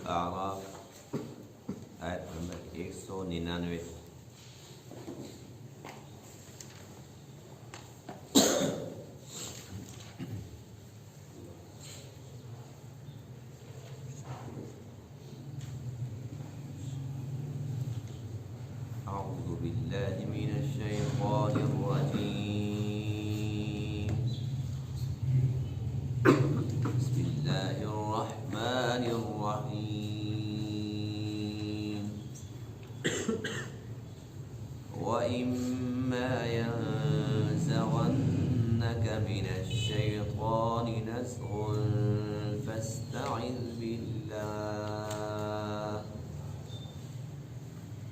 الاعراف آیت نمبر 199۔ اعوذ باللہ من الشیطان الرجیم، بسم اللہ الرحمن الرحیم، وَإِمَّا يَنزَغَنَّكَ مِنَ الشَّيْطَانِ نَزْغٌ فَاسْتَعِذْ بِاللَّهِ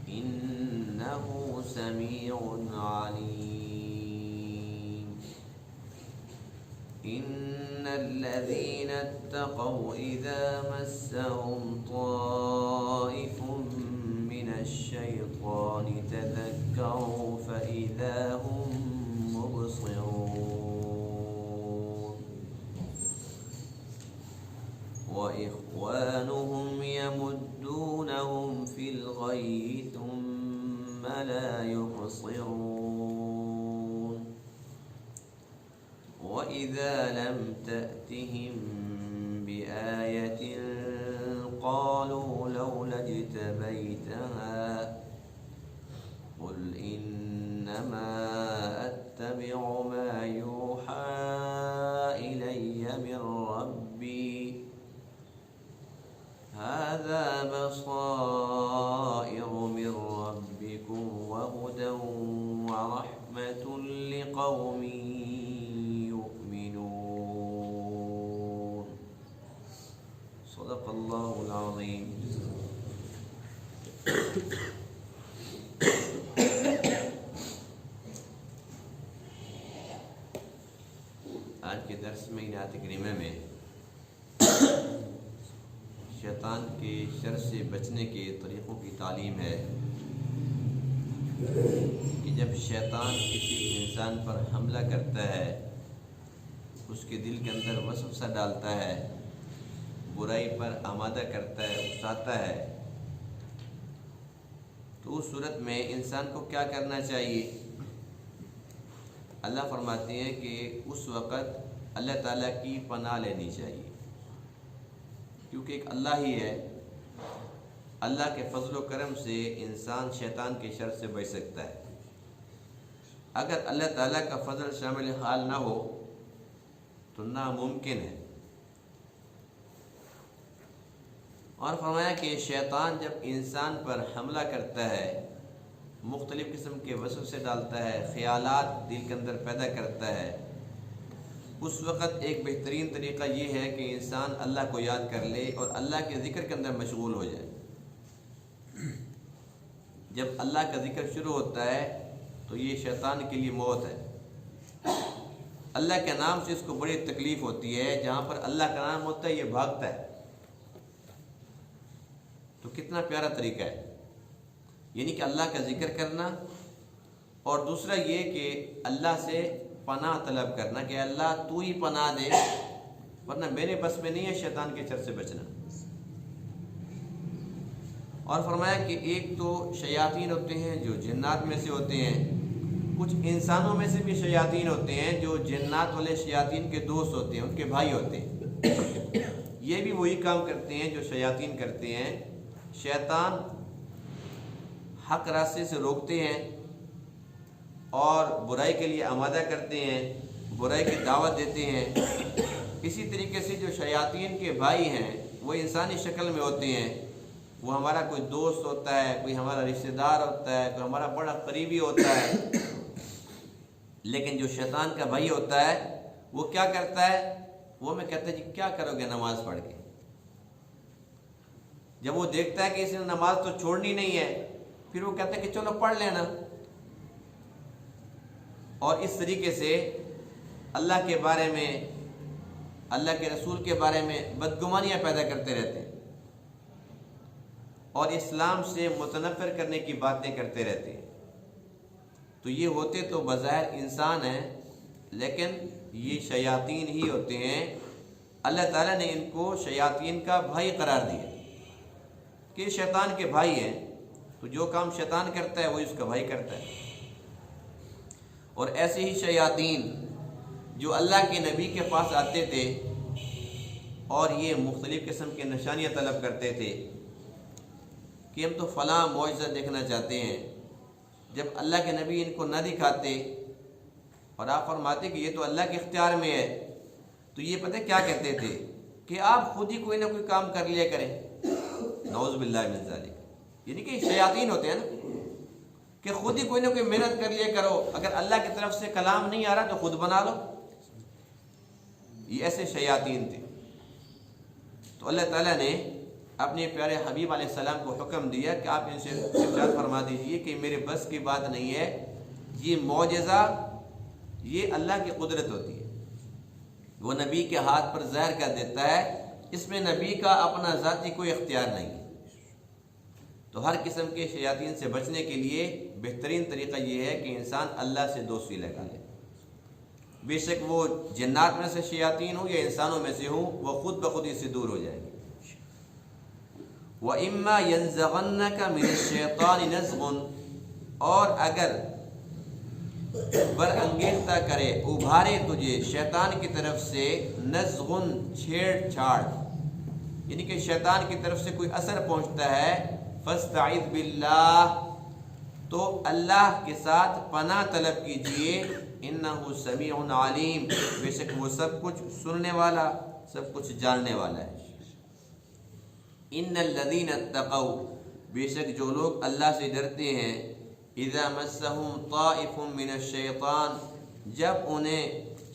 إِنَّهُ سَمِيعٌ عَلِيمٌ۔ إِنَّ الَّذِينَ اتَّقَوْا إِذَا مَسَّهُمْ طَائِفٌ مِّنَ الشَّيْطَانِ تَذَكَّرُوا فَإِذَا هُم مُبْصِرُونَ، وَإِخْوَانُهُمْ يَمُدُّونَهُمْ فِي الْغَيِّ ثُمَّ لَا يُقْصِرُونَ، وَإِذَا لَمْ تَأْتِهِمْ بِآيَةٍ قَالُوا لَوْلَا اجْتَبَيْتَهَا قُلْ إِنَّمَا أَتَّبِعُ مَا يُوحَى إِلَيَّ مِنْ رَبِّي هَذَا بَصَائِرُ مِنْ رَبِّكُمْ وَهُدًى وَرَحْمَةٌ لِقَوْمٍ يُؤْمِنُونَ۔ صدق اللہ العظیم۔ آج کے درس میں آیت کریمہ میں شیطان کے شر سے بچنے کے طریقوں کی تعلیم ہے کہ جب شیطان کسی انسان پر حملہ کرتا ہے، اس کے دل کے اندر وسوسہ ڈالتا ہے، برائی پر آمادہ کرتا ہے، اکساتا ہے، تو اس صورت میں انسان کو کیا کرنا چاہیے؟ اللہ فرماتے ہیں کہ اس وقت اللہ تعالیٰ کی پناہ لینی چاہیے، کیونکہ ایک اللہ ہی ہے، اللہ کے فضل و کرم سے انسان شیطان کے شر سے بچ سکتا ہے۔ اگر اللہ تعالیٰ کا فضل شامل حال نہ ہو تو ناممکن ہے۔ اور فرمایا کہ شیطان جب انسان پر حملہ کرتا ہے، مختلف قسم کے وسوسے ڈالتا ہے، خیالات دل کے اندر پیدا کرتا ہے، اس وقت ایک بہترین طریقہ یہ ہے کہ انسان اللہ کو یاد کر لے اور اللہ کے ذکر کے اندر مشغول ہو جائے۔ جب اللہ کا ذکر شروع ہوتا ہے تو یہ شیطان کے لیے موت ہے۔ اللہ کے نام سے اس کو بڑی تکلیف ہوتی ہے، جہاں پر اللہ کا نام ہوتا ہے یہ بھاگتا ہے۔ تو کتنا پیارا طریقہ ہے، یعنی کہ اللہ کا ذکر کرنا، اور دوسرا یہ کہ اللہ سے پناہ طلب کرنا کہ اللہ تو ہی پناہ دے، ورنہ میرے بس میں نہیں ہے شیطان کے شر سے بچنا۔ اور فرمایا کہ ایک تو شیاطین ہوتے ہیں جو جنات میں سے ہوتے ہیں، کچھ انسانوں میں سے بھی شیاطین ہوتے ہیں جو جنات والے شیاطین کے دوست ہوتے ہیں، ان کے بھائی ہوتے ہیں۔ یہ بھی وہی کام کرتے ہیں جو شیاطین کرتے ہیں۔ شیطان حق راستے سے روکتے ہیں اور برائی کے لیے آمادہ کرتے ہیں، برائی کی دعوت دیتے ہیں۔ اسی طریقے سے جو شیاطین کے بھائی ہیں وہ انسانی شکل میں ہوتے ہیں، وہ ہمارا کوئی دوست ہوتا ہے، کوئی ہمارا رشتہ دار ہوتا ہے، کوئی ہمارا بڑا قریبی ہوتا ہے، لیکن جو شیطان کا بھائی ہوتا ہے وہ کیا کرتا ہے؟ وہ میں کہتا ہے جی کیا کرو گے نماز پڑھ کے؟ جب وہ دیکھتا ہے کہ اس نے نماز تو چھوڑنی نہیں ہے، پھر وہ کہتا ہے کہ چلو پڑھ لینا، اور اس طریقے سے اللہ کے بارے میں، اللہ کے رسول کے بارے میں بدگمانیاں پیدا کرتے رہتے ہیں اور اسلام سے متنفر کرنے کی باتیں کرتے رہتے ہیں۔ تو یہ ہوتے تو بظاہر انسان ہیں، لیکن یہ شیاطین ہی ہوتے ہیں۔ اللہ تعالیٰ نے ان کو شیاطین کا بھائی قرار دیا۔ کہ شیطان کے بھائی ہیں، تو جو کام شیطان کرتا ہے وہی اس کا بھائی کرتا ہے۔ اور ایسے ہی شیاطین جو اللہ کے نبی کے پاس آتے تھے اور یہ مختلف قسم کے نشانیاں طلب کرتے تھے کہ ہم تو فلاں معجزہ دیکھنا چاہتے ہیں، جب اللہ کے نبی ان کو نہ دکھاتے اور آپ فرماتے کہ یہ تو اللہ کے اختیار میں ہے، تو یہ پتہ کیا کہتے تھے کہ آپ خود ہی کوئی نہ کوئی کام کر لیا کریں۔ نعوذ باللہ من ذالک، یعنی کہ شیاطین ہوتے ہیں نا کہ خود ہی کوئی نہ کوئی محنت کر لیا کرو، اگر اللہ کی طرف سے کلام نہیں آ رہا تو خود بنا لو۔ یہ ایسے شیاطین تھے۔ تو اللہ تعالیٰ نے اپنے پیارے حبیب علیہ السلام کو حکم دیا کہ آپ ان سے ارشاد فرما دیجئے کہ میرے بس کی بات نہیں ہے، یہ معجزہ یہ اللہ کی قدرت ہوتی ہے، وہ نبی کے ہاتھ پر ظاہر کر دیتا ہے، اس میں نبی کا اپنا ذاتی کوئی اختیار نہیں ہے۔ تو ہر قسم کے شیاطین سے بچنے کے لیے بہترین طریقہ یہ ہے کہ انسان اللہ سے دوستی لگا لے، بے شک وہ جنات میں سے شیاطین ہوں یا انسانوں میں سے ہوں، وہ خود بخود اس سے دور ہو جائے گی۔ وَإِمَّا يَنزَغَنَّكَ مِنَ الشَّيْطَانِ نَزْغٌ، اور اگر برانگیختہ کرے ابھارے تجھے شیطان کی طرف سے نزغن چھیڑ چھاڑ، یعنی کہ شیطان کی طرف سے کوئی اثر پہنچتا ہے، فاستعذ باللہ، تو اللہ کے ساتھ پناہ طلب کیجئے، انہ سمیع علیم، بے شک وہ سب کچھ سننے والا سب کچھ جاننے والا ہے۔ ان الذین اتقوا، بے شک جو لوگ اللہ سے ڈرتے ہیں، اذا مسهم طائف من الشیطان، جب انہیں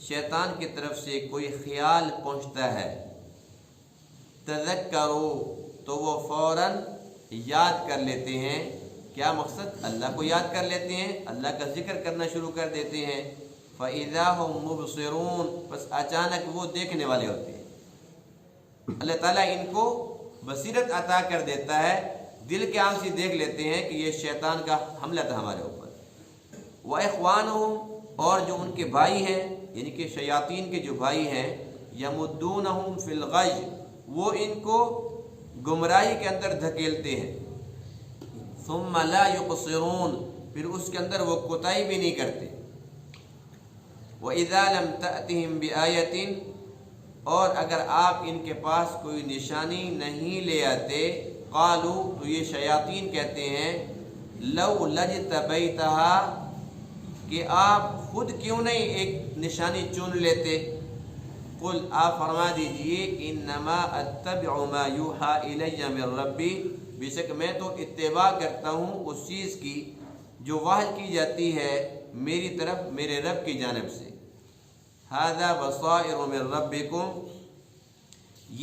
شیطان کی طرف سے کوئی خیال پہنچتا ہے، تذکروا، تو وہ فوراً یاد کر لیتے ہیں۔ کیا مقصد؟ اللہ کو یاد کر لیتے ہیں، اللہ کا ذکر کرنا شروع کر دیتے ہیں۔ فَإِذَا هُمْ مُبْصِرُونَ، بس اچانک وہ دیکھنے والے ہوتے ہیں۔ اللہ تعالیٰ ان کو بصیرت عطا کر دیتا ہے، دل کے آنکھ سے دیکھ لیتے ہیں کہ یہ شیطان کا حملہ تھا ہمارے اوپر۔ وَإِخْوَانُهُمْ، اور جو ان کے بھائی ہیں، یعنی کہ شیاطین کے جو بھائی ہیں، يَمُدُّونَهُمْ فِي الْغَيِّ، وہ ان کو گمراہی کے اندر دھکیلتے ہیں۔ ثُمَّ لَا يُقْصِرُونَ، پھر اس کے اندر وہ کوتاہی بھی نہیں کرتے۔ وَإِذَا لَمْ تَأْتِهِمْ بِآيَةٍ، اور اگر آپ ان کے پاس کوئی نشانی نہیں لے آتے، قالوا، تو یہ شیاطین کہتے ہیں، لو لجتبیتها، کہ آپ خود کیوں نہیں ایک نشانی چن لیتے۔ قل، آپ فرما دیجئے، انما اتبع ما یوحى الی من ربی، بے شک میں تو اتباع کرتا ہوں اس چیز کی جو وحی کی جاتی ہے میری طرف میرے رب کی جانب سے۔ ھذا بصائر من ربکم،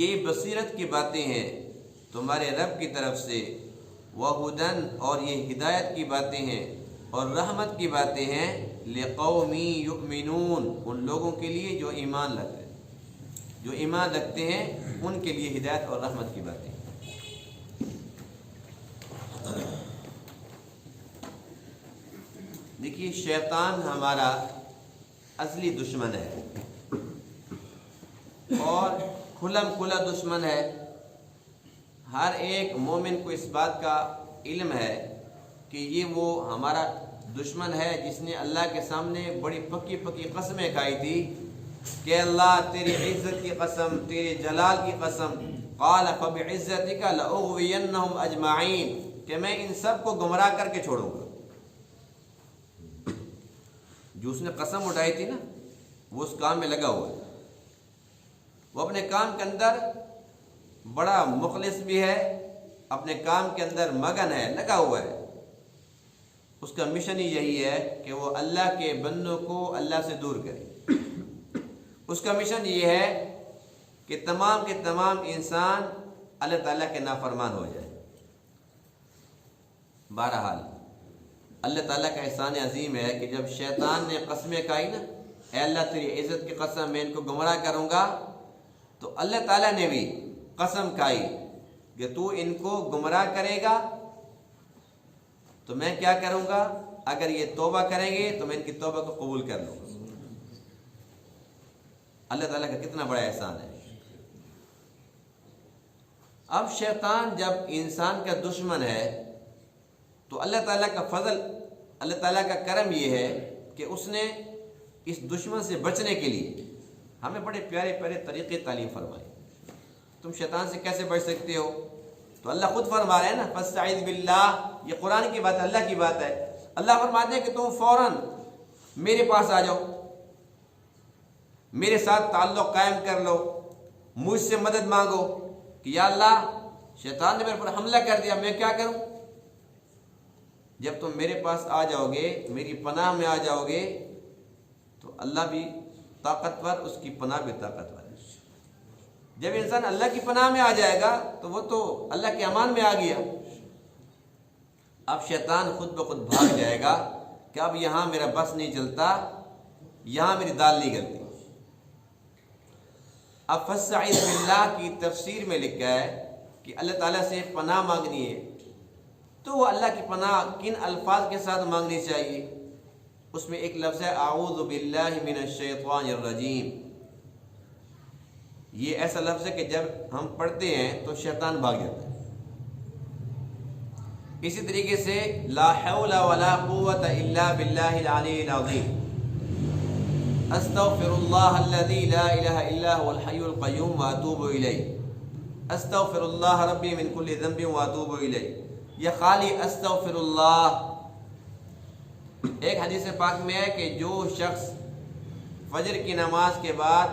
یہ بصیرت کی باتیں ہیں تمہارے رب کی طرف سے، وہدن، اور یہ ہدایت کی باتیں ہیں اور رحمت کی باتیں ہیں، لقوم یؤمنون، ان لوگوں کے لیے جو ایمان رکھتے ہیں، جو ایمان رکھتے ہیں ان کے لیے ہدایت اور رحمت کی باتیں۔ دیکھیے، شیطان ہمارا اصلی دشمن ہے اور کھلم کھلا دشمن ہے۔ ہر ایک مومن کو اس بات کا علم ہے کہ یہ وہ ہمارا دشمن ہے جس نے اللہ کے سامنے بڑی پکی پکی قسمیں کھائی تھی کہ اللہ تیری عزت کی قسم، تیرے جلال کی قسم، قال فبعزتک لاغوینہم اجمعین، کہ میں ان سب کو گمراہ کر کے چھوڑوں گا۔ جو اس نے قسم اٹھائی تھی نا، وہ اس کام میں لگا ہوا ہے، وہ اپنے کام کے اندر بڑا مخلص بھی ہے، اپنے کام کے اندر مگن ہے، لگا ہوا ہے۔ اس کا مشن ہی یہی ہے کہ وہ اللہ کے بندوں کو اللہ سے دور کرے۔ اس کا مشن یہ ہے کہ تمام کے تمام انسان اللہ تعالیٰ کے نافرمان ہو جائے۔ بہرحال اللہ تعالیٰ کا احسان عظیم ہے کہ جب شیطان نے قسمیں کھائی نا، اے اللہ تیری عزت کی قسم میں ان کو گمراہ کروں گا، تو اللہ تعالیٰ نے بھی قسم کھائی کہ تو ان کو گمراہ کرے گا تو میں کیا کروں گا، اگر یہ توبہ کریں گے تو میں ان کی توبہ کو قبول کر لوں گا۔ اللہ تعالیٰ کا کتنا بڑا احسان ہے۔ اب شیطان جب انسان کا دشمن ہے تو اللہ تعالیٰ کا فضل، اللہ تعالیٰ کا کرم یہ ہے کہ اس نے اس دشمن سے بچنے کے لیے ہمیں بڑے پیارے پیارے طریقے تعلیم فرمائے۔ تم شیطان سے کیسے بچ سکتے ہو؟ تو اللہ خود فرما رہے ہیں نا، فاستعذ باللہ، یہ قرآن کی بات ہے، اللہ کی بات ہے۔ اللہ فرماتے ہیں کہ تم فوراً میرے پاس آ جاؤ، میرے ساتھ تعلق قائم کر لو، مجھ سے مدد مانگو کہ یا اللہ شیطان نے میرے پر حملہ کر دیا، میں کیا کروں؟ جب تم میرے پاس آ جاؤ گے، میری پناہ میں آ جاؤ گے، تو اللہ بھی طاقتور، اس کی پناہ بھی طاقتور ہے۔ جب انسان اللہ کی پناہ میں آ جائے گا تو وہ تو اللہ کے امان میں آ گیا۔ اب شیطان خود بخود بھاگ جائے گا کہ اب یہاں میرا بس نہیں چلتا، یہاں میری دال نہیں گلتی۔ اب فاستعذ باللہ کی تفسیر میں لکھا ہے کہ اللہ تعالیٰ سے پناہ مانگنی ہے، تو وہ اللہ کی پناہ کن الفاظ کے ساتھ مانگنی چاہیے؟ اس میں ایک لفظ ہے اعوذ باللہ من الشیطان الرجیم۔ یہ ایسا لفظ ہے کہ جب ہم پڑھتے ہیں تو شیطان بھاگ جاتا ہے۔ اسی طریقے سے لا حول ولا قوت الا باللہ العلی العظیم، استغفر اللہ الذی لا الہ الا هو الحی القیوم واتوب الیہ، استغفر اللہ ربی من کل ذنب واتوب الیہ، یا خالی استغفر اللہ۔ ایک حدیث پاک میں ہے کہ جو شخص فجر کی نماز کے بعد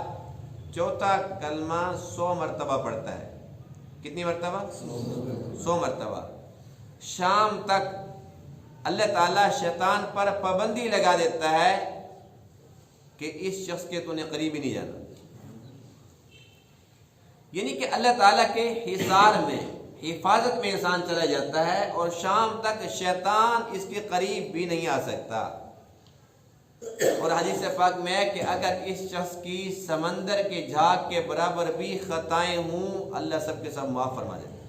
چوتھا کلمہ 100 مرتبہ پڑھتا ہے، کتنی مرتبہ؟ 100 مرتبہ، شام تک اللہ تعالیٰ شیطان پر پابندی لگا دیتا ہے کہ اس شخص کے تو نے قریب ہی نہیں جانا۔ یعنی کہ اللہ تعالیٰ کے حصار میں، حفاظت میں انسان چلا جاتا ہے اور شام تک شیطان اس کے قریب بھی نہیں آ سکتا۔ اور حدیث پاک میں ہے کہ اگر اس شخص کی سمندر کے جھاگ کے برابر بھی خطائیں ہوں، اللہ سب کے سب معاف فرما دیتا ہے۔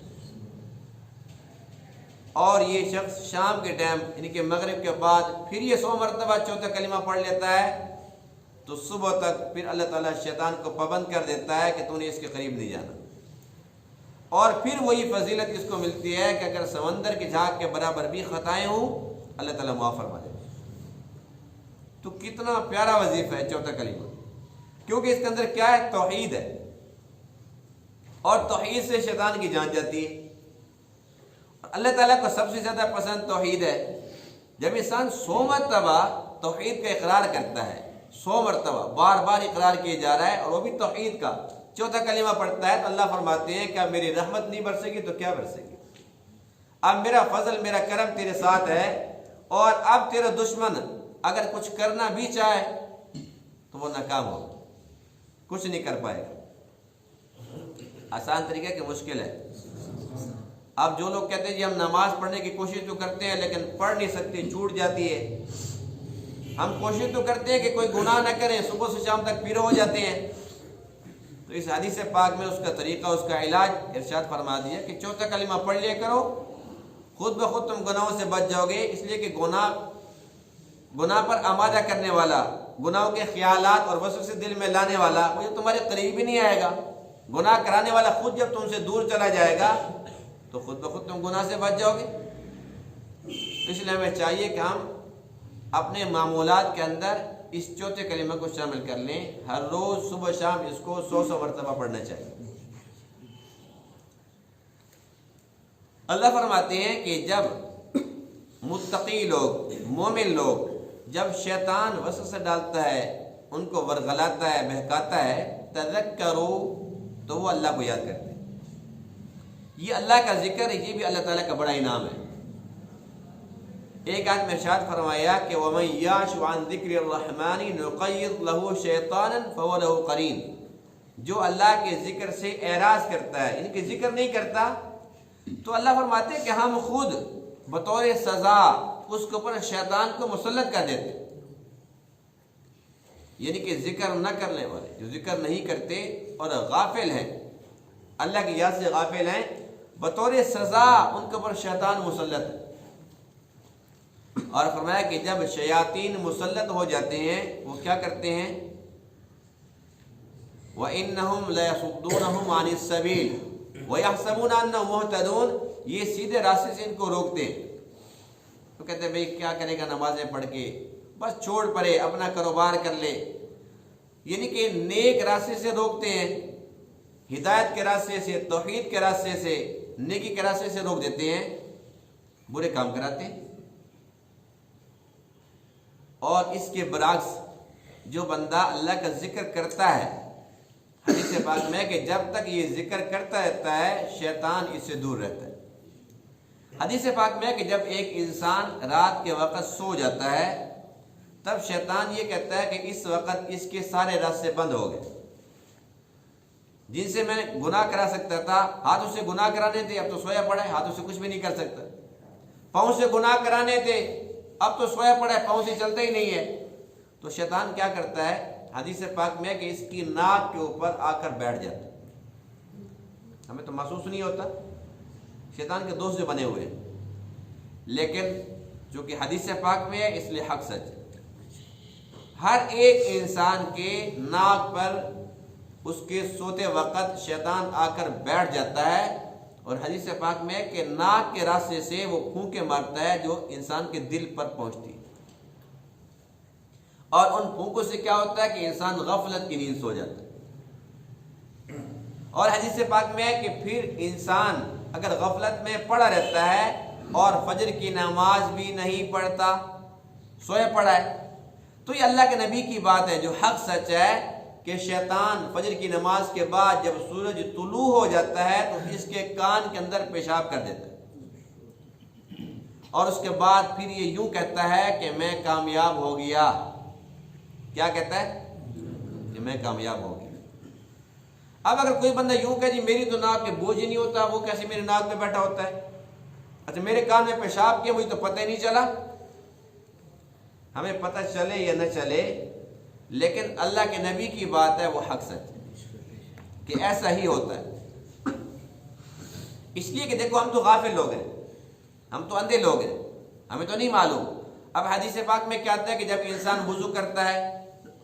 اور یہ شخص شام کے ٹائم یعنی کہ مغرب کے بعد پھر یہ 100 مرتبہ چوتھا کلمہ پڑھ لیتا ہے تو صبح تک پھر اللہ تعالیٰ شیطان کو پابند کر دیتا ہے کہ تو نے اس کے قریب نہیں جانا۔ اور پھر وہی فضیلت اس کو ملتی ہے کہ اگر سمندر کے جھاگ کے برابر بھی خطائیں ہوں، اللہ تعالیٰ معاف فرما دیتا ہے۔ تو کتنا پیارا وظیفہ ہے چوتھا کلمہ، کیونکہ اس کے اندر کیا ہے؟ توحید ہے، اور توحید سے شیطان کی جان جاتی ہے۔ اللہ تعالیٰ کو سب سے زیادہ پسند توحید ہے۔ جب انسان 100 مرتبہ توحید کا اقرار کرتا ہے، 100 مرتبہ بار بار اقرار کیے جا رہا ہے، اور وہ بھی توحید کا، چوتھا کلمہ پڑھتا ہے تو اللہ فرماتے ہیں کہ اب میری رحمت نہیں برسے گی تو کیا برسے گی؟ اب میرا فضل، میرا کرم تیرے ساتھ ہے، اور اب تیرا دشمن اگر کچھ کرنا بھی چاہے تو وہ ناکام ہوگا، کچھ نہیں کر پائے گا۔ آسان طریقہ کہ مشکل ہے۔ اب جو لوگ کہتے ہیں جی ہم نماز پڑھنے کی کوشش تو کرتے ہیں لیکن پڑھ نہیں سکتے، چھوٹ جاتی ہے، ہم کوشش تو کرتے ہیں کہ کوئی گناہ نہ کریں، صبح سے شام تک پیرو ہو جاتے ہیں، تو اس حدیث پاک میں اس کا طریقہ، اس کا علاج ارشاد فرما دیا کہ چوتھا کلمہ پڑھ لیا کرو، خود بخود تم گناہوں سے بچ جاؤ گے۔ اس لیے کہ گناہ پر آمادہ کرنے والا، گناہوں کے خیالات اور وسوسے دل میں لانے والا، وہ تمہارے قریب ہی نہیں آئے گا۔ گناہ کرانے والا خود جب تم سے دور چلا جائے گا تو خود بخود تم گناہ سے بچ جاؤ گے۔ اس لیے ہمیں چاہیے کہ ہم اپنے معمولات کے اندر اس چوتھے کلمہ کو شامل کر لیں، ہر روز صبح شام اس کو 100 مرتبہ پڑھنا چاہیے۔ اللہ فرماتے ہیں کہ جب متقی لوگ، مومن لوگ، جب شیطان وسوسہ ڈالتا ہے، ان کو ورغلاتا ہے، بہکاتا ہے، تذکروا، تو وہ اللہ کو یاد کرتے ہیں۔ یہ اللہ کا ذکر، یہ بھی اللہ تعالیٰ کا بڑا انعام ہے۔ ایک آیت میں ارشاد فرمایا کہ وَمَن يَعْشُ عَن ذِكْرِ الرَّحْمَنِ نُقَيِّضْ لَهُ شَيْطَانًا فَهُوَ لَهُ قَرِينٌ، جو اللہ کے ذکر سے اعراض کرتا ہے، یعنی کہ ذکر نہیں کرتا، تو اللہ فرماتے ہیں کہ ہم خود بطور سزا اس کے اوپر شیطان کو مسلط کر دیتے، یعنی کہ ذکر نہ کرنے والے، جو ذکر نہیں کرتے اور غافل ہیں، اللہ کی یاد سے غافل ہیں، بطور سزا ان کے اوپر شیطان مسلط ہے۔ اور فرمایا کہ جب شیاطین مسلط ہو جاتے ہیں وہ کیا کرتے ہیں؟ وَإِنَّهُمْ لَيَصُدُّونَهُمْ عَنِ السَّبِيلِ، وَيَحْسَبُونَ أَنَّهُمْ مُهْتَدُونَ، یہ سیدھے راستے سے ان کو روکتے ہیں۔ تو کہتے ہیں بھئی کیا کرے گا نمازیں پڑھ کے، بس چھوڑ پڑے، اپنا کاروبار کر لے، یعنی کہ نیک راستے سے روکتے ہیں، ہدایت کے راستے سے، توحید کے راستے سے، نیکی کے راستے سے روک دیتے ہیں، برے کام کراتے ہیں۔ اور اس کے برعکس جو بندہ اللہ کا ذکر کرتا ہے، حدیث پاک میں کہ جب تک یہ ذکر کرتا رہتا ہے شیطان اس سے دور رہتا ہے۔ حدیث پاک میں کہ جب ایک انسان رات کے وقت سو جاتا ہے تب شیطان یہ کہتا ہے کہ اس وقت اس کے سارے راستے بند ہو گئے، جن سے میں گناہ کرا سکتا تھا، ہاتھوں سے گناہ کرانے تھے، اب تو سویا پڑا ہے، ہاتھوں سے کچھ بھی نہیں کر سکتا۔ پاؤں سے گناہ کرانے تھے، اب تو سویا پڑا ہے، پاؤں سے چلتا ہی نہیں ہے۔ تو شیطان کیا کرتا ہے، حدیث پاک میں کہ اس کی ناک کے اوپر آ کر بیٹھ جاتا ہے۔ ہمیں تو محسوس نہیں ہوتا، شیطان کے دوست جو بنے ہوئے ہیں، لیکن جو کہ حدیث پاک میں ہے اس لیے حق سچ ہے۔ ہر ایک انسان کے ناک پر اس کے سوتے وقت شیطان آ کر بیٹھ جاتا ہے، اور حدیث پاک میں ہے کہ ناک کے راستے سے وہ پھونکے مارتا ہے جو انسان کے دل پر پہنچتی ہے، اور ان پھونکوں سے کیا ہوتا ہے کہ انسان غفلت کی نیند سو جاتا ہے۔ اور حدیث پاک میں ہے کہ پھر انسان اگر غفلت میں پڑا رہتا ہے اور فجر کی نماز بھی نہیں پڑھتا، سویا پڑا ہے، تو یہ اللہ کے نبی کی بات ہے جو حق سچ ہے کہ شیطان فجر کی نماز کے بعد جب سورج طلوع ہو جاتا ہے تو اس کے کان کے اندر پیشاب کر دیتا ہے، اور اس کے بعد پھر یہ یوں کہتا ہے کہ میں کامیاب ہو گیا۔ کیا کہتا ہے کہ میں کامیاب ہو گیا۔ اب اگر کوئی بندہ یوں کہ جی میری تو ناک پہ بوجھ ہی نہیں ہوتا، وہ کیسے میری ناک پہ بیٹھا ہوتا ہے، اچھا میرے کان میں پیشاب کیا مجھے تو پتہ ہی نہیں چلا۔ ہمیں پتہ چلے یا نہ چلے، لیکن اللہ کے نبی کی بات ہے وہ حق سچ ہے کہ ایسا ہی ہوتا ہے۔ اس لیے کہ دیکھو ہم تو غافل لوگ ہیں، ہم تو اندھے لوگ ہیں، ہمیں تو نہیں معلوم۔ اب حدیث پاک میں کیا آتا ہے کہ جب انسان وضو کرتا ہے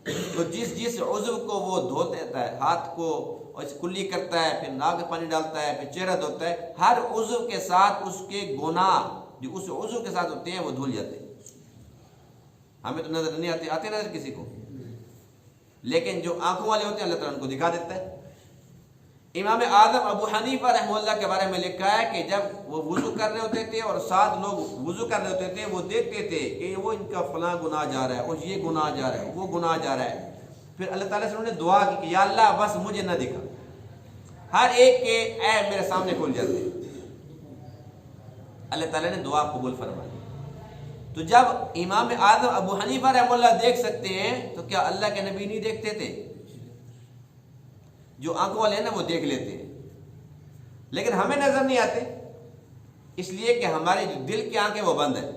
تو جس عضو کو وہ دھو دیتا ہے، ہاتھ کو اور کلی کرتا ہے، پھر ناک میں پانی ڈالتا ہے، پھر چہرہ دھوتا ہے، ہر عضو کے ساتھ اس کے گناہ جو اس عضو کے ساتھ ہوتے ہیں وہ دھل جاتے ہیں۔ ہمیں تو نظر نہیں آتے نظر کسی کو، لیکن جو آنکھوں والے ہوتے ہیں اللہ تعالیٰ ان کو دکھا دیتا ہے۔ امام اعظم ابو حنیفہ رحمہ اللہ کے بارے میں لکھا ہے کہ جب وہ وضو کر رہے ہوتے تھے اور 7 لوگ وضو کر رہے ہوتے تھے، وہ دیکھتے تھے کہ وہ ان کا فلاں گناہ جا رہا ہے، اور یہ گناہ جا رہا ہے، وہ گناہ جا رہا ہے۔ پھر اللہ تعالیٰ سے انہوں نے دعا کی کہ یا اللہ بس مجھے نہ دکھا، ہر ایک کے عیب میرے سامنے کھل جاتے۔ اللہ تعالیٰ نے دعا قبول فرمائی۔ تو جب امام اعظم ابو حنیفہ رحمہ اللہ دیکھ سکتے ہیں تو کیا اللہ کے نبی نہیں دیکھتے تھے؟ جو آنکھوں والے ہیں نا وہ دیکھ لیتے ہیں، لیکن ہمیں نظر نہیں آتے، اس لیے کہ ہمارے جو دل کی آنکھیں وہ بند ہیں،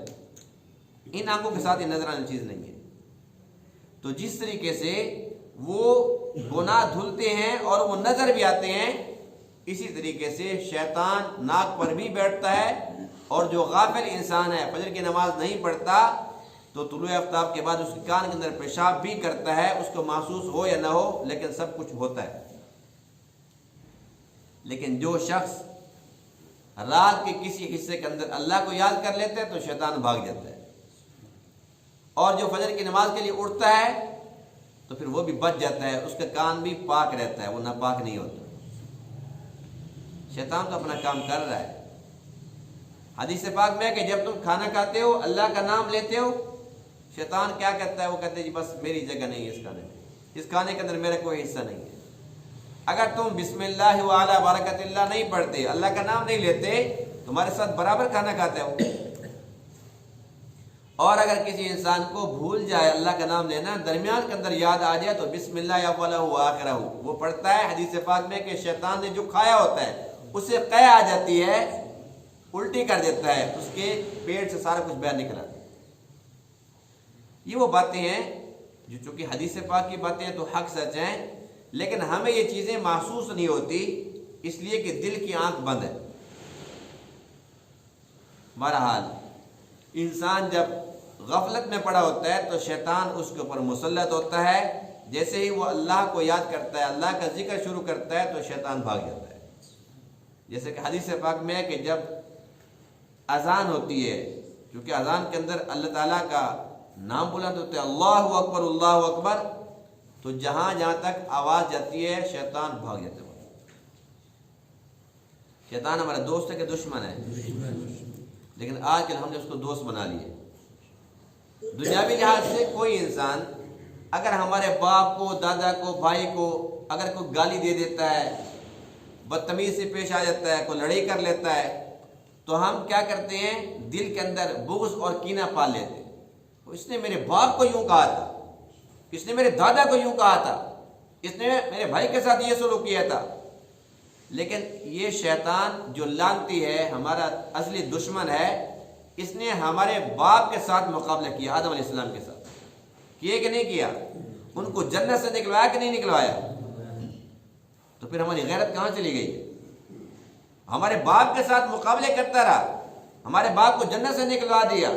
ان آنکھوں کے ساتھ یہ نظر آنے چیز نہیں ہے۔ تو جس طریقے سے وہ گناہ دھلتے ہیں اور وہ نظر بھی آتے ہیں، اسی طریقے سے شیطان ناک پر بھی بیٹھتا ہے، اور جو غافل انسان ہے فجر کی نماز نہیں پڑھتا تو طلوع آفتاب کے بعد اس کے کان کے اندر پیشاب بھی کرتا ہے، اس کو محسوس ہو یا نہ ہو لیکن سب کچھ ہوتا ہے۔ لیکن جو شخص رات کے کسی حصے کے اندر اللہ کو یاد کر لیتا ہے تو شیطان بھاگ جاتا ہے، اور جو فجر کی نماز کے لیے اٹھتا ہے تو پھر وہ بھی بچ جاتا ہے، اس کا کان بھی پاک رہتا ہے، وہ ناپاک نہیں ہوتا۔ شیطان تو اپنا کام کر رہا ہے۔ حدیث پاک میں ہے کہ جب تم کھانا کھاتے ہو اللہ کا نام لیتے ہو، شیطان کیا کہتا ہے، وہ کہتے ہیں جی بس میری جگہ نہیں ہے اس کھانے میں، اس کھانے کے اندر میرا کوئی حصہ نہیں ہے۔ اگر تم بسم اللہ وعلی برکت اللہ نہیں پڑھتے، اللہ کا نام نہیں لیتے، تمہارے ساتھ برابر کھانا کھاتے ہو۔ اور اگر کسی انسان کو بھول جائے اللہ کا نام لینا، درمیان کے اندر یاد آ جائے تو بسم اللہ اولہ و آخرہ وہ پڑھتا ہے۔ حدیث پاک میں کہ شیطان نے جو کھایا ہوتا ہے اسے قے آ جاتی ہے، الٹی کر دیتا ہے، اس کے پیٹ سے سارا کچھ باہر نکل آتا ہے۔ یہ وہ باتیں ہیں جو چونکہ حدیث پاک کی باتیں ہیں تو حق سچ ہیں، لیکن ہمیں یہ چیزیں محسوس نہیں ہوتی اس لیے کہ دل کی آنکھ بند ہے۔ بہرحال انسان جب غفلت میں پڑا ہوتا ہے تو شیطان اس کے اوپر مسلط ہوتا ہے، جیسے ہی وہ اللہ کو یاد کرتا ہے، اللہ کا ذکر شروع کرتا ہے تو شیطان بھاگ جاتا ہے۔ جیسے کہ حدیث پاک میں ہے کہ جب اذان ہوتی ہے، کیونکہ اذان کے اندر اللہ تعالیٰ کا نام بلند ہوتا ہے، اللہ اکبر اللہ اکبر، تو جہاں جہاں تک آواز جاتی ہے شیطان بھاگ جاتا ہے۔ شیطان ہمارا دوست ہے کہ دشمن ہے؟ لیکن آج کل ہم نے اس کو دوست بنا لیے۔ دنیاوی لحاظ سے کوئی انسان اگر ہمارے باپ کو، دادا کو، بھائی کو اگر کوئی گالی دے دیتا ہے، بدتمیزی سے پیش آ جاتا ہے، کوئی لڑائی کر لیتا ہے، تو ہم کیا کرتے ہیں؟ دل کے اندر بغض اور کینہ پال لیتے ہیں۔ اس نے میرے باپ کو یوں کہا تھا، اس نے میرے دادا کو یوں کہا تھا، اس نے میرے بھائی کے ساتھ یہ سلوک کیا تھا۔ لیکن یہ شیطان جو لعنتی ہے، ہمارا اصلی دشمن ہے، اس نے ہمارے باپ کے ساتھ مقابلہ کیا، آدم علیہ السلام کے ساتھ کیے کہ نہیں کیا؟ ان کو جنت سے نکلوایا کہ نہیں نکلوایا؟ تو پھر ہماری غیرت کہاں چلی گئی؟ ہمارے باپ کے ساتھ مقابلے کرتا رہا، ہمارے باپ کو جنت سے نکلوا دیا،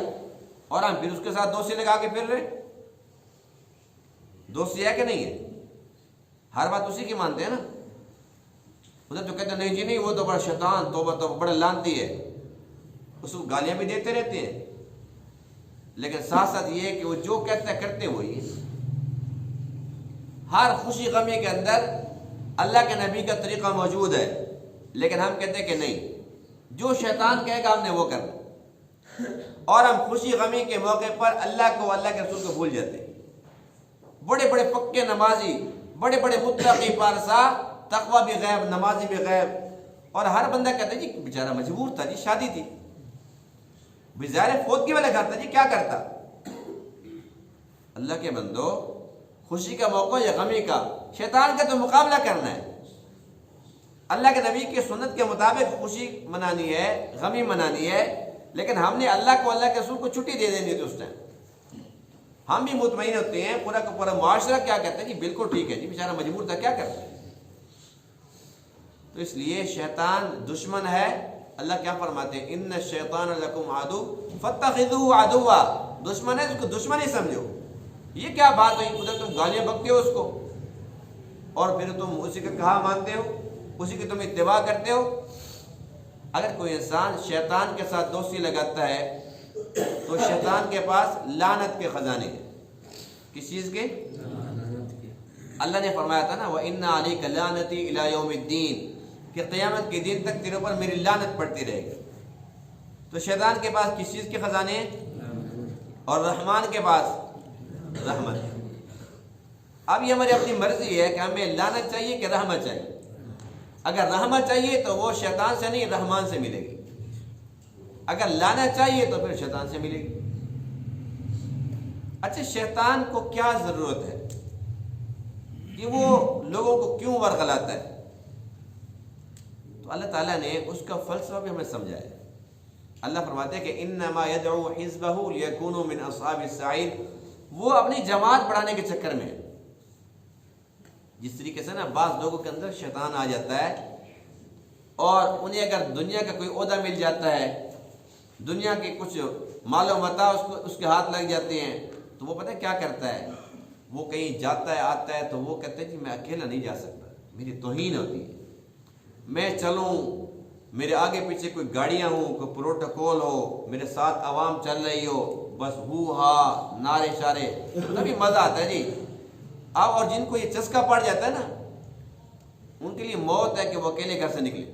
اور ہم پھر اس کے ساتھ دوستی لگا کے پھر رہے۔ دوستی ہے کہ نہیں ہے؟ ہر بات اسی کی مانتے ہیں نا۔ ادھر تو کہتے ہیں نہیں جی نہیں، وہ تو بڑا شیطان، توبہ توبہ، بڑا لعنتی ہے، اس کو گالیاں بھی دیتے رہتے ہیں، لیکن ساتھ ساتھ یہ ہے کہ وہ جو کہتا ہے کرتے وہی۔ ہر خوشی غمی کے اندر اللہ کے نبی کا طریقہ موجود ہے، لیکن ہم کہتے ہیں کہ نہیں، جو شیطان کہے گا ہم نے وہ کرنا، اور ہم خوشی غمی کے موقع پر اللہ کو، اللہ کے رسول کو بھول جاتے ہیں۔ بڑے بڑے پکے نمازی، بڑے بڑے متقی پارسا، تقوی بھی غیب، نمازی بھی غیب، اور ہر بندہ کہتا ہے جی بیچارہ مجبور تھا، جی شادی تھی، بظاہر فوت کی والے گھر تھا، جی کیا کرتا۔ اللہ کے بندو، خوشی کا موقع یا غمی کا، شیطان کا تو مقابلہ کرنا ہے۔ اللہ کے نبی کی سنت کے مطابق خوشی منانی ہے، غمی منانی ہے، لیکن ہم نے اللہ کو، اللہ کے رسول کو چھٹی دے دینی تھی اس ٹائم۔ ہم بھی مطمئن ہوتے ہیں، پورا کا پورا معاشرہ کیا کہتا ہے جی بالکل ٹھیک ہے، جی بیچارہ مجبور تھا، کیا کرتا ہے۔ تو اس لیے شیطان دشمن ہے۔ اللہ کیا فرماتے ہیں؟ ان الشیطان لکم عدو فاتخذوه عدوا، دشمن ہے، اس کو دشمن ہی سمجھو۔ یہ کیا بات ہوئی؟ ادھر تم گالیاں بکتے ہو اس کو، اور پھر تم اسی کا کہا مانتے ہو، اسی کی تم اتباع کرتے ہو۔ اگر کوئی انسان شیطان کے ساتھ دوستی لگاتا ہے تو شیطان کے پاس لعنت کے خزانے ہیں۔ کس چیز کے؟ اللہ نے فرمایا تھا نا وَإِنَّ عَلَيْكَ لَعْنَتِي إِلَى يَوْمِ الدِّينِ، کہ قیامت کے دن تک تیرے اوپر میری لعنت پڑتی رہے گی۔ تو شیطان کے پاس کس چیز کے خزانے ہیں؟ اور رحمان کے پاس رحمت ہے۔ اب یہ ہماری اپنی مرضی ہے کہ ہمیں لعنت چاہیے کہ رحمت چاہیے۔ اگر رحمت چاہیے تو وہ شیطان سے نہیں، رحمان سے ملے گی۔ اگر لعنت چاہیے تو پھر شیطان سے ملے گی۔ اچھا، شیطان کو کیا ضرورت ہے کہ وہ لوگوں کو کیوں ورغلاتا ہے؟ تو اللہ تعالیٰ نے اس کا فلسفہ بھی ہمیں سمجھایا ہے۔ اللہ فرماتے ہیں کہ انما یدعو حزبہ لیکونوا من اصحاب السعیر، وہ اپنی جماعت بڑھانے کے چکر میں، جس طریقے سے نا بعض لوگوں کے اندر شیطان آ جاتا ہے اور انہیں اگر دنیا کا کوئی عہدہ مل جاتا ہے، دنیا کے کچھ مال و متاع اس کے ہاتھ لگ جاتے ہیں، تو وہ پتہ کیا کرتا ہے؟ وہ کہیں جاتا ہے، آتا ہے، تو وہ کہتے ہیں جی میں اکیلا نہیں جا سکتا، میری توہین ہوتی ہے، میں چلوں، میرے آگے پیچھے کوئی گاڑیاں ہوں، کوئی پروٹوکول ہو، میرے ساتھ عوام چل رہی ہو، بس ہو ہا نعرے شارے، تبھی مزہ آتا ہے جی۔ اب اور جن کو یہ چسکا پڑ جاتا ہے نا، ان کے لیے موت ہے کہ وہ اکیلے گھر سے نکلے۔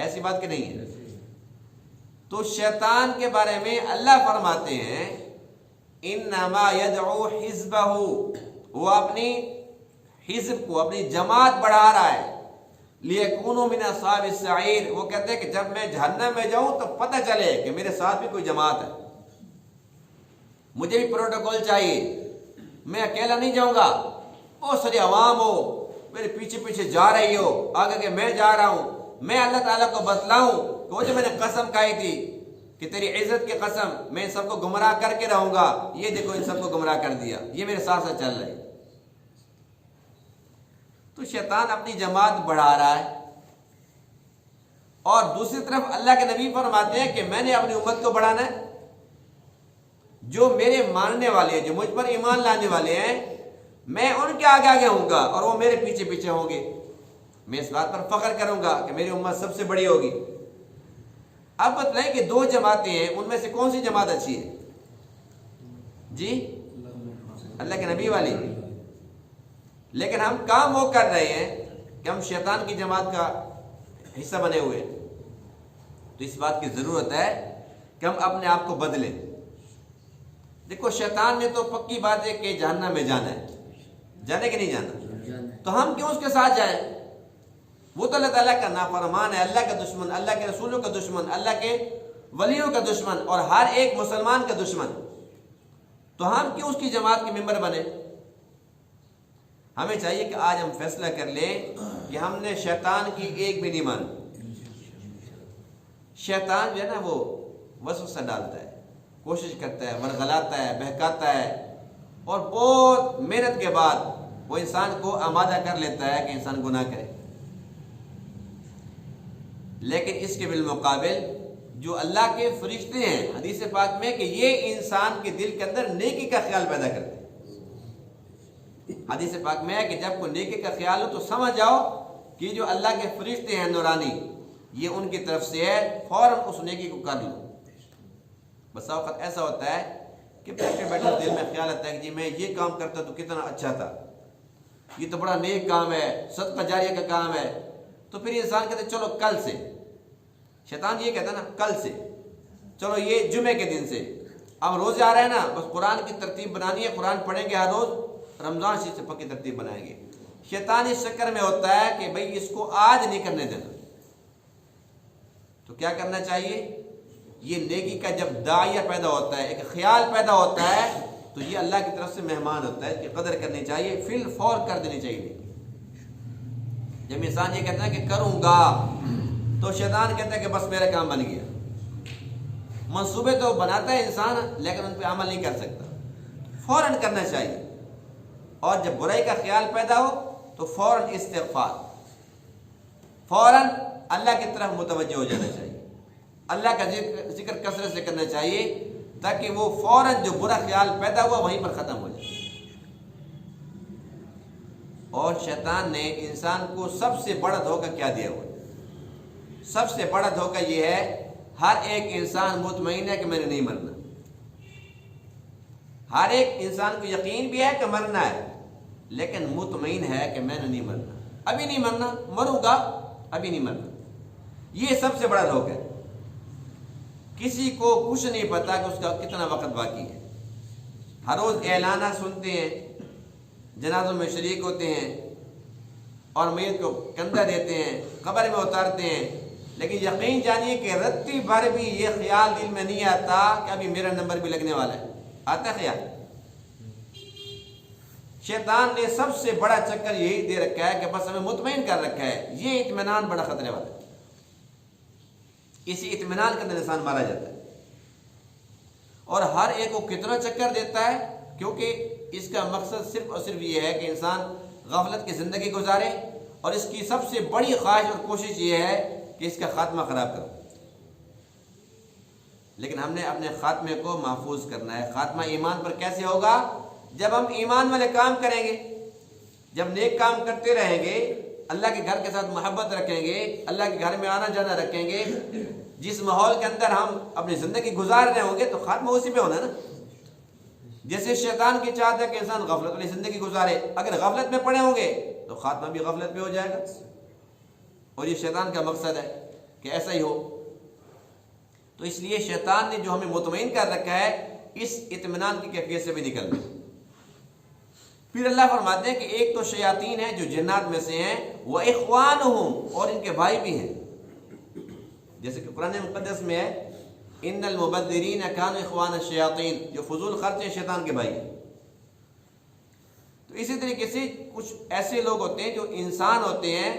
ایسی بات کہ نہیں ہے؟ تو شیطان کے بارے میں اللہ فرماتے ہیں انما یدعو حزبہ، وہ اپنی حزب کو، اپنی جماعت بڑھا رہا ہے، لیکونوا من اصحاب السعیر، وہ کہتے ہیں کہ جب میں جہنم میں جاؤں تو پتہ چلے کہ میرے ساتھ بھی کوئی جماعت ہے، مجھے بھی پروٹوکول چاہیے، میں اکیلا نہیں جاؤں گا، بہت ساری عوام ہو میرے پیچھے پیچھے جا رہی ہو، آگے کہ میں جا رہا ہوں، میں اللہ تعالیٰ کو بتلاؤں کہ وہ جو میں نے قسم کھائی تھی کہ تیری عزت کی قسم میں ان سب کو گمراہ کر کے رہوں گا، یہ دیکھو ان سب کو گمراہ کر دیا، یہ میرے ساتھ ساتھ چل رہے۔ تو شیطان اپنی جماعت بڑھا رہا ہے، اور دوسری طرف اللہ کے نبی فرماتے ہیں کہ میں نے اپنی امت کو بڑھانا ہے، جو میرے ماننے والے ہیں، جو مجھ پر ایمان لانے والے ہیں، میں ان کے آگے آگے ہوں گا اور وہ میرے پیچھے پیچھے ہوں گے۔ میں اس بات پر فخر کروں گا کہ میری امت سب سے بڑی ہوگی۔ اب بتلائیں کہ دو جماعتیں ہیں، ان میں سے کون سی جماعت اچھی ہے؟ جی اللہ کے نبی والی۔ لیکن ہم کام وہ کر رہے ہیں کہ ہم شیطان کی جماعت کا حصہ بنے ہوئے ہیں۔ تو اس بات کی ضرورت ہے کہ ہم اپنے آپ کو بدلیں۔ دیکھو شیطان نے تو پکی بات ہے کہ جہنم میں جانا ہے، جانے کہ نہیں جانا، تو ہم کیوں اس کے ساتھ جائیں؟ وہ تو اللہ تعالیٰ کا نافرمان ہے، اللہ کا دشمن، اللہ کے رسولوں کا دشمن، اللہ کے ولیوں کا دشمن اور ہر ایک مسلمان کا دشمن، تو ہم کیوں اس کی جماعت کے ممبر بنے؟ ہمیں چاہیے کہ آج ہم فیصلہ کر لیں کہ ہم نے شیطان کی ایک بھی نہیں مانی۔ شیطان جو ہے نا وہ وسوسہ ڈالتا ہے، کوشش کرتا ہے، ورغلاتا ہے، بہکاتا ہے، اور بہت محنت کے بعد وہ انسان کو آمادہ کر لیتا ہے کہ انسان گناہ کرے۔ لیکن اس کے بالمقابل جو اللہ کے فرشتے ہیں، حدیث پاک میں کہ یہ انسان کے دل کے اندر نیکی کا خیال پیدا کرتے ہیں۔ حدیث پاک میں ہے کہ جب کوئی نیکی کا خیال ہو تو سمجھ جاؤ کہ جو اللہ کے فرشتے ہیں نورانی، یہ ان کی طرف سے ہے، فوراً اس نیکی کو کر لو۔ بس اوقات ایسا ہوتا ہے کہ بیٹھے بیٹھے دل میں خیال آتا ہے کہ جی میں یہ کام کرتا تو کتنا اچھا تھا، یہ تو بڑا نیک کام ہے، صدقہ جاریہ کا کام ہے، تو پھر انسان کہتے چلو کل سے، شیطان یہ کہتا ہے نا کل سے، چلو یہ جمعے کے دن سے، اب روزے آ رہے ہیں نا، بس قرآن کی ترتیب بنانی ہے، قرآن پڑھیں گے ہر روز، رمضان شریف سے پکی ترتیب بنائیں گے۔ شیطان اس چکر میں ہوتا ہے کہ بھئی اس کو آج نہیں کرنے دینا۔ تو کیا کرنا چاہیے؟ یہ نیکی کا جب داعیہ پیدا ہوتا ہے، ایک خیال پیدا ہوتا ہے، تو یہ اللہ کی طرف سے مہمان ہوتا ہے، اس کی قدر کرنی چاہیے، فی الفور کر دینی چاہیے۔ جب انسان یہ کہتا ہے کہ کروں گا، تو شیطان کہتا ہے کہ بس میرا کام بن گیا۔ منصوبے تو بناتا ہے انسان لیکن ان پہ عمل نہیں کر سکتا۔ فوراً کرنا چاہیے، اور جب برائی کا خیال پیدا ہو تو فوراً استغفار، فوراً اللہ کی طرف متوجہ ہو جانا چاہیے، اللہ کا ذکر کثرت سے کرنا چاہیے، تاکہ وہ فوراً جو برا خیال پیدا ہوا وہیں پر ختم ہو جائے۔ اور شیطان نے انسان کو سب سے بڑا دھوکہ کیا دیا ہوا؟ سب سے بڑا دھوکہ یہ ہے، ہر ایک انسان مطمئن ہے کہ میں نے نہیں مرنا، ہر ایک انسان کو یقین بھی ہے کہ مرنا ہے، لیکن مطمئن ہے کہ میں نے نہیں مرنا، ابھی نہیں مرنا، مروں گا ابھی نہیں مرنا۔ یہ سب سے بڑا دھوکہ ہے۔ کسی کو کچھ نہیں پتا کہ اس کا کتنا وقت باقی ہے۔ ہر روز اعلانات سنتے ہیں، جنازوں میں شریک ہوتے ہیں، اور میت کو کندھا دیتے ہیں، قبر میں اتارتے ہیں، لیکن یقین جانیے کہ رتی بھر بھی یہ خیال دل میں نہیں آتا کہ ابھی میرا نمبر بھی لگنے والا ہے۔ آتا ہے خیال؟ شیطان نے سب سے بڑا چکر یہی دے رکھا ہے کہ بس ہمیں مطمئن کر رکھا ہے۔ یہ اطمینان بڑا خطرے والا ہے، اسی اطمینان کے اندر انسان مارا جاتا ہے۔ اور ہر ایک کو کتنا چکر دیتا ہے، کیونکہ اس کا مقصد صرف اور صرف یہ ہے کہ انسان غفلت کی زندگی گزارے، اور اس کی سب سے بڑی خواہش اور کوشش یہ ہے کہ اس کا خاتمہ خراب کرو۔ لیکن ہم نے اپنے خاتمے کو محفوظ کرنا ہے۔ خاتمہ ایمان پر کیسے ہوگا؟ جب ہم ایمان والے کام کریں گے، جب نیک کام کرتے رہیں گے، اللہ کے گھر کے ساتھ محبت رکھیں گے، اللہ کے گھر میں آنا جانا رکھیں گے، جس ماحول کے اندر ہم اپنی زندگی گزار رہے ہوں گے تو خاتمہ اسی پہ ہونا نا۔ جیسے شیطان کی چاہت ہے کہ انسان غفلت والی زندگی گزارے، اگر غفلت میں پڑے ہوں گے تو خاتمہ بھی غفلت پہ ہو جائے گا، اور یہ شیطان کا مقصد ہے کہ ایسا ہی ہو۔ تو اس لیے شیطان نے جو ہمیں مطمئن کر رکھا ہے، اس اطمینان کی کیفیت سے بھی نکلنا۔ پھر اللہ فرماتے ہیں کہ ایک تو شیاطین ہیں جو جنات میں سے ہیں، وَإِخْوَانُهُمْ، اور ان کے بھائی بھی ہیں، جیسے کہ قرآن مقدس میں ہے ان المبذرین کانوا اخوان الشیاطین، جو فضول خرچ ہیں شیطان کے بھائی ہیں۔ تو اسی طریقے سے کچھ ایسے لوگ ہوتے ہیں جو انسان ہوتے ہیں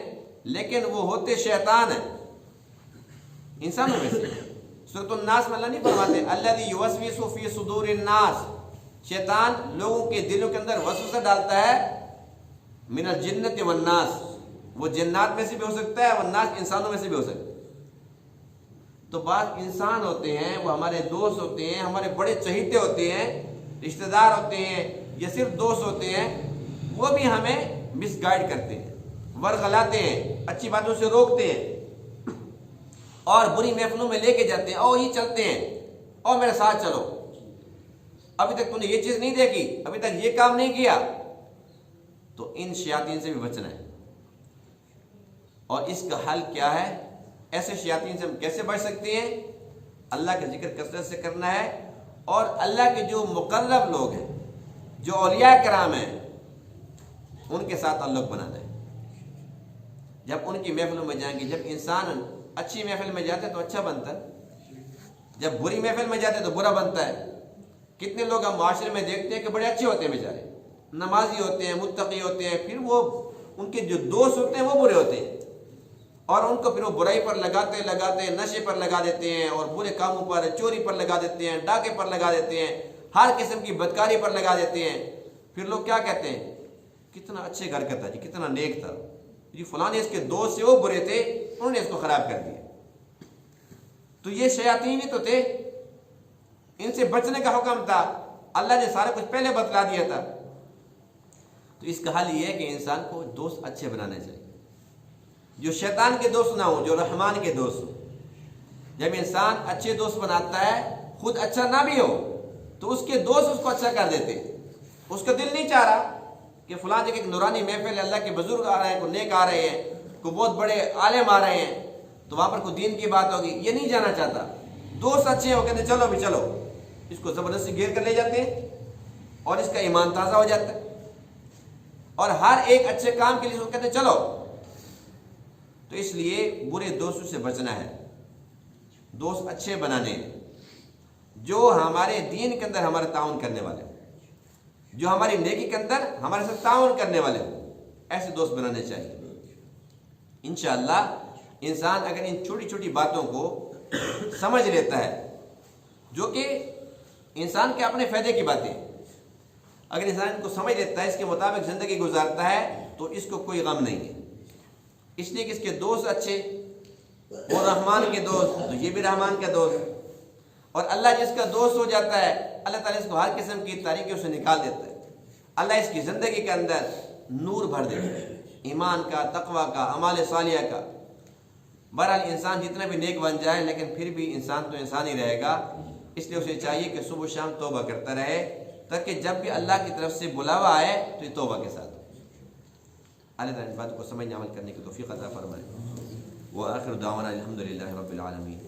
لیکن وہ ہوتے شیطان ہیں، انسانوں میں سے۔ سورۃ الناس میں اللہ نہیں فرماتے الذی یوسوس فی صدور الناس، شیطان لوگوں کے دلوں کے اندر وسوسہ ڈالتا ہے، من الجنۃ والناس، وہ جنات میں سے بھی ہو سکتا ہے، والناس انسانوں میں سے بھی ہو سکتا ہے۔ تو بعض انسان ہوتے ہیں، وہ ہمارے دوست ہوتے ہیں، ہمارے بڑے چہیتے ہوتے ہیں، رشتہ دار ہوتے ہیں، یا صرف دوست ہوتے ہیں، وہ بھی ہمیں مس گائیڈ کرتے ہیں، ورغلاتے ہیں، اچھی باتوں سے روکتے ہیں اور بری محفلوں میں لے کے جاتے ہیں، اور یہ چلتے ہیں اور میرے ساتھ چلو، ابھی تک تو نے یہ چیز نہیں دیکھی، ابھی تک یہ کام نہیں کیا۔ تو ان شیاطین سے بھی بچنا ہے۔ اور اس کا حل کیا ہے؟ ایسے شیاطین سے ہم کیسے بچ سکتے ہیں؟ اللہ کا ذکر کثرت سے کرنا ہے، اور اللہ کے جو مقرب لوگ ہیں، جو اولیاء کرام ہیں، ان کے ساتھ تعلق بنانا ہے۔ جب ان کی محفلوں میں جائیں گے، جب انسان اچھی محفل میں جاتے تو اچھا بنتا ہے، جب بری محفل میں جاتے تو برا بنتا ہے۔ کتنے لوگ ہم معاشرے میں دیکھتے ہیں کہ بڑے اچھے ہوتے ہیں بیچارے، نمازی ہوتے ہیں، متقی ہوتے ہیں، پھر وہ ان کے جو دوست ہوتے ہیں وہ برے ہوتے ہیں، اور ان کو پھر وہ برائی پر لگاتے لگاتے نشے پر لگا دیتے ہیں، اور برے کاموں پر، چوری پر لگا دیتے ہیں، ڈاکے پر لگا دیتے ہیں، ہر قسم کی بدکاری پر لگا دیتے ہیں۔ پھر لوگ کیا کہتے ہیں؟ کتنا اچھے گھر کا تھا جی، کتنا نیک تھا جی، فلاں اس کے دوست سے وہ برے تھے، انہوں نے اس کو خراب کر دیا۔ تو یہ شیاطین ہی تو تھے، ان سے بچنے کا حکم تھا، اللہ نے سارا کچھ پہلے بتلا دیا تھا۔ تو اس کا حل یہ ہے کہ انسان کو دوست اچھے بنانے چاہیے، جو شیطان کے دوست نہ ہوں، جو رحمان کے دوست ہوں۔ جب انسان اچھے دوست بناتا ہے، خود اچھا نہ بھی ہو تو اس کے دوست اس کو اچھا کر دیتے۔ اس کا دل نہیں چاہ رہا کہ فلاں جگہ ایک نورانی محفل ہے، اللہ کے بزرگ آ رہے ہیں، کوئی نیک آ رہے ہیں، کوئی بہت بڑے عالم آ رہے ہیں، تو وہاں پر کوئی دین کی بات ہوگی، یہ نہیں جانا چاہتا۔ دوست اچھے ہیں، وہ کہتے ہیں چلو بھی چلو، اس کو زبردستی گھیر کر لے جاتے ہیں، اور اس کا ایمان تازہ ہو جاتا ہے، اور ہر ایک اچھے کام کے لیے اس کو کہتے ہیں چلو۔ تو اس لیے برے دوستوں سے بچنا ہے، دوست اچھے بنانے ہیں، جو ہمارے دین کے اندر ہمارا تعاون کرنے والے، جو ہماری نیکی کے اندر ہمارے ساتھ تعاون کرنے والے، ایسے دوست بنانے چاہیے۔ انشاءاللہ انسان اگر ان چھوٹی چھوٹی باتوں کو سمجھ لیتا ہے، جو کہ انسان کے اپنے فائدے کی باتیں، اگر انسان ان کو سمجھ لیتا ہے، اس کے مطابق زندگی گزارتا ہے، تو اس کو کوئی غم نہیں ہے۔ اس لیے کہ اس کے دوست اچھے، وہ رحمان کے دوست، تو یہ بھی رحمان کا دوست، اور اللہ جس کا دوست ہو جاتا ہے، اللہ تعالیٰ اس کو ہر قسم کی تاریکیوں سے نکال دیتا ہے۔ اللہ اس کی زندگی کے اندر نور بھر دیتا ہے، ایمان کا، تقوی کا، اعمال صالحہ کا۔ بہرحال انسان جتنا بھی نیک بن جائے، لیکن پھر بھی انسان تو انسان ہی رہے گا، اس لیے اسے چاہیے کہ صبح و شام توبہ کرتا رہے، تاکہ جب بھی اللہ کی طرف سے بلاوا آئے تو یہ توبہ کے ساتھ۔ اللہ تعالیٰ اس بات کو سمجھنے عمل کرنے کی توفیق عطا فرمائے۔ وآخر دعوانا الحمدللہ رب العالمین۔